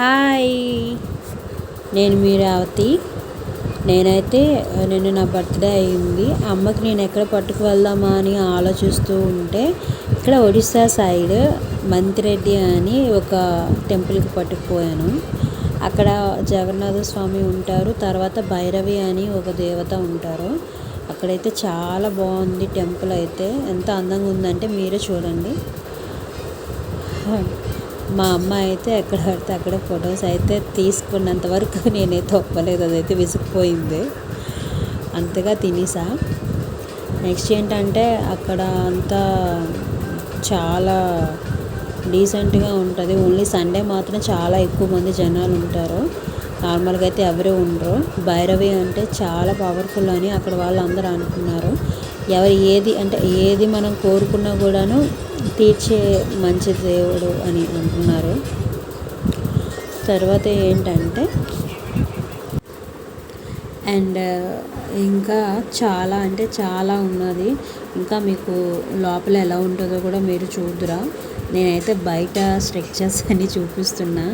Hi, నేను మీరావతి. నేనైతే నిన్న నా బర్త్డే అయింది. అమ్మకి నేను ఎక్కడ పట్టుకు వెళ్దామా అని ఆలోచిస్తూ ఉంటే ఇక్కడ ఒడిస్సా సైడ్ మంతిరెడ్డి అని ఒక టెంపుల్కి పట్టుకుపోయాను. అక్కడ జగన్నాథ స్వామి ఉంటారు, తర్వాత భైరవి అని ఒక దేవత ఉంటారు. అక్కడైతే చాలా బాగుంది టెంపుల్. అయితే ఎంత అందంగా ఉందంటే మీరే చూడండి. మా అమ్మ అయితే ఎక్కడ పడితే అక్కడ ఫొటోస్ అయితే తీసుకున్నంత వరకు నేనైతే ఒప్పలేదు. అదైతే విసిగిపోయింది, అంతగా తినేసా. నెక్స్ట్ ఏంటంటే అక్కడ అంతా చాలా డీసెంట్గా ఉంటుంది. ఓన్లీ సండే మాత్రం చాలా ఎక్కువ మంది జనాలు ఉంటారు. నార్మల్గా అయితే ఎవరు ఉండరు. భైరవి అంటే చాలా పవర్ఫుల్ అని అక్కడ వాళ్ళు అందరూ అంటున్నారు. ఎవరు ఏది మనం కోరుకున్నా కూడాను తీర్చే మంచి దేవుడు అని అంటున్నారు. తర్వాత ఏంటంటే అండ్ ఇంకా చాలా అంటే చాలా ఉన్నది. ఇంకా మీకు లోపల ఎలా ఉంటుందో కూడా మీరు చూద్దురా. నేనైతే బయట స్ట్రక్చర్స్ అన్నీ చూపిస్తున్నా.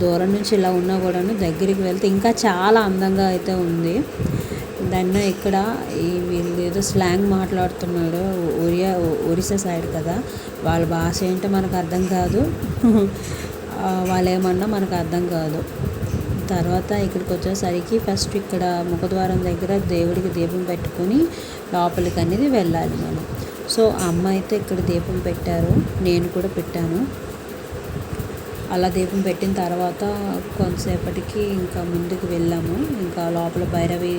దూరం నుంచి ఇలా ఉన్నా కూడాను దగ్గరికి వెళ్తే ఇంకా చాలా అందంగా అయితే ఉంది. దాన్ని ఇక్కడ వీళ్ళు ఏదో స్లాంగ్ మాట్లాడుతున్నాడు. ఒరిస్సా సైడ్ కదా, వాళ్ళ భాష ఏంటో మనకు అర్థం కాదు, వాళ్ళు ఏమన్నా మనకు అర్థం కాదు. తర్వాత ఇక్కడికి వచ్చేసరికి ఫస్ట్ ఇక్కడ ముఖద్వారం దగ్గర దేవుడికి దీపం పెట్టుకొని లోపలికి అనేది వెళ్ళాలి మనం. సో అమ్మ అయితే ఇక్కడ దీపం పెట్టారు, నేను కూడా పెట్టాను. అలా దీపం పెట్టిన తర్వాత కొంతసేపటికి ఇంకా ముందుకు వెళ్ళాము. ఇంకా లోపల భైరవి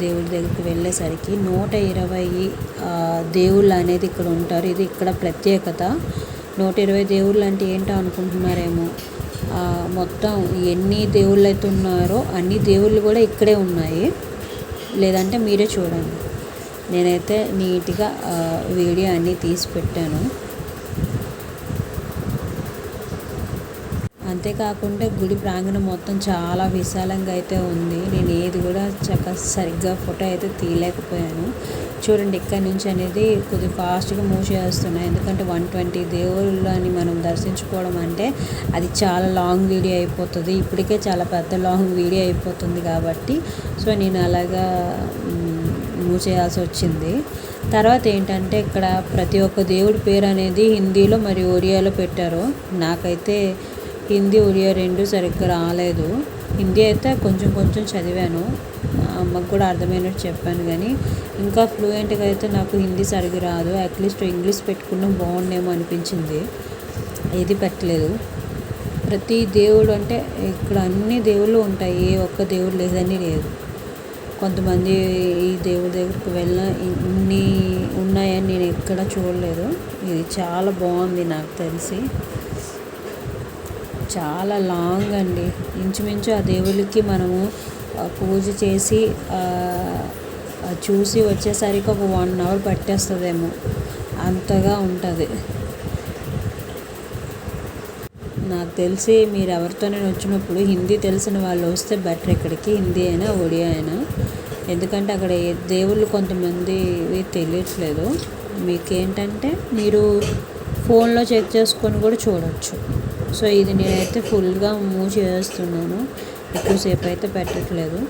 దేవుడి దగ్గరికి వెళ్ళేసరికి 120 దేవుళ్ళు అనేది ఇక్కడ ఉంటారు. ఇది ఇక్కడ ప్రత్యేకత. 120 దేవుళ్ళు అంటే ఏంటో అనుకుంటున్నారేమో. మొత్తం ఎన్ని దేవుళ్ళు అయితే ఉన్నారో అన్ని దేవుళ్ళు కూడా ఇక్కడే ఉన్నాయి. లేదంటే మీరే చూడండి. నేనైతే నీట్గా వీడియో అన్నీ తీసి పెట్టాను. అంతేకాకుండా గుడి ప్రాంగణం మొత్తం చాలా విశాలంగా అయితే ఉంది. నేను ఏది కూడా సరిగ్గా ఫోటో అయితే తీయలేకపోయాను. చూడండి, ఇక్కడ నుంచి అనేది కొద్దిగా ఫాస్ట్గా మూవ్ చేస్తున్నాయి. ఎందుకంటే 120 దేవుళ్ళని మనం దర్శించుకోవడం అంటే అది చాలా లాంగ్ వీడియో అయిపోతుంది. ఇప్పటికే చాలా పెద్ద లాంగ్ వీడియో అయిపోతుంది కాబట్టి సో నేను అలాగా మూవ్ చేయాల్సి వచ్చింది. తర్వాత ఏంటంటే ఇక్కడ ప్రతి ఒక్క దేవుడి పేరు అనేది హిందీలో మరియు ఒడియాలో పెట్టారు. నాకైతే హిందీ ఒడియా రెండు సరిగ్గా రాలేదు. హిందీ అయితే కొంచెం చదివాను, అమ్మకు కూడా అర్థమైనట్టు చెప్పాను. కానీ ఇంకా ఫ్లూయెంట్గా అయితే నాకు హిందీ సరిగ్గా రాదు. అట్లీస్ట్ ఇంగ్లీష్ పెట్టుకున్నా బాగుండేమో అనిపించింది. ఏది పెట్టలేదు. ప్రతి దేవుడు అంటే ఇక్కడ అన్ని దేవుళ్ళు ఉంటాయి, ఏ ఒక్క దేవుడు లేదని లేదు. కొంతమంది ఈ దేవుడి దగ్గరికి వెళ్ళిన ఇన్ని ఉన్నాయని నేను ఎక్కడ చూడలేదు. ఇది చాలా బాగుంది. నాకు తెలిసి చాలా లాంగ్ అండి. ఇంచుమించు ఆ దేవుడికి మనము పూజ చేసి చూసి వచ్చేసరికి ఒక 1 hour పట్టేస్తుందేమో, అంతగా ఉంటుంది. నాకు తెలిసి మీరు ఎవరితోనే వచ్చినప్పుడు హిందీ తెలిసిన వాళ్ళు వస్తే బెటర్ ఇక్కడికి, హిందీ అయినా ఒడియా అయినా. ఎందుకంటే అక్కడ దేవుళ్ళు కొంతమంది తెలియట్లేదు. మీకేంటంటే మీరు ఫోన్లో చెక్ చేసుకొని కూడా చూడవచ్చు. సో ఇది నేనైతే ఫుల్గా మూవ్ చేస్తున్నాను, ఎక్కువసేపు అయితే పెట్టట్లేదు.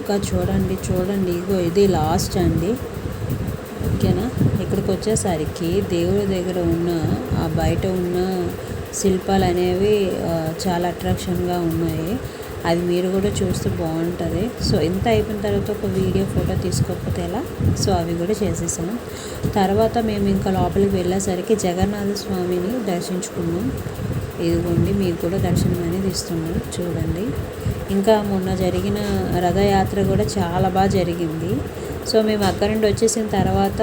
ఇంకా చూడండి ఇగో ఇది లాస్ట్ అండి. ఓకేనా. ఇక్కడికి వచ్చేసరికి దేవుడి దగ్గర ఉన్న ఆ బయట ఉన్న శిల్పాలు అనేవి చాలా అట్రాక్షన్గా ఉన్నాయి. అది మీరు కూడా చూస్తే బాగుంటుంది. సో ఇంత అయిపోయిన తర్వాత ఒక వీడియో ఫోటో తీసుకోకపోతే ఎలా. సో అవి కూడా చేసేసాం. తర్వాత మేము ఇంకా లోపలికి వెళ్ళేసరికి జగన్నాథ స్వామిని దర్శించుకున్నాం. ఇదిగోండి, మీకు కూడా దర్శనం అనేది ఇస్తున్నాం చూడండి. ఇంకా మొన్న జరిగిన రథయాత్ర కూడా చాలా బాగా జరిగింది. సో మేము అక్కడి నుండి వచ్చేసిన తర్వాత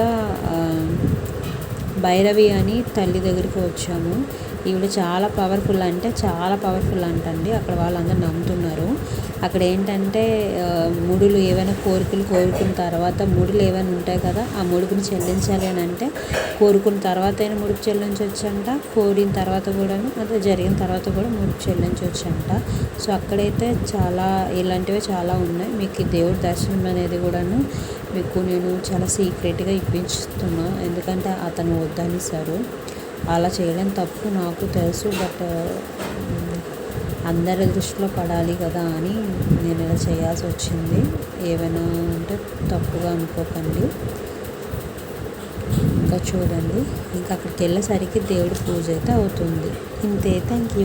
భైరవి అని తల్లి దగ్గరికి వచ్చాము. ఈవిడ చాలా పవర్ఫుల్ అంటే చాలా పవర్ఫుల్ అంటండి. అక్కడ వాళ్ళందరూ నమ్ముతున్నారు. అక్కడ ఏంటంటే ముడులు ఏవైనా కోరికలు కోరుకున్న తర్వాత ముడులు ఏమైనా ఉంటాయి కదా, ఆ ముడుపుని చెల్లించాలి అని అంటే కోరుకున్న తర్వాత అయినా ముడుపు చెల్లించవచ్చంట, కోరిన తర్వాత కూడాను అదే జరిగిన తర్వాత కూడా ముడుపు చెల్లించవచ్చంట. సో అక్కడైతే చాలా ఇలాంటివి చాలా ఉన్నాయి. మీకు ఈ దేవుడి దర్శనం అనేది కూడాను మీకు నేను చాలా సీక్రెట్గా ఇప్పించుతున్నా, ఎందుకంటే అతను వద్దనిసారు. అలా చేయడం తప్పు నాకు తెలుసు, బట్ అందరి దృష్టిలో పడాలి కదా అని నేను ఇలా చేయాల్సి వచ్చింది. ఏమైనా అంటే తప్పుగా అనుకోకండి. ఇంకా చూడండి, ఇంకా అక్కడికి వెళ్ళేసరికి దేవుడి పూజ అయితే అవుతుంది. ఇంతే. Thank you.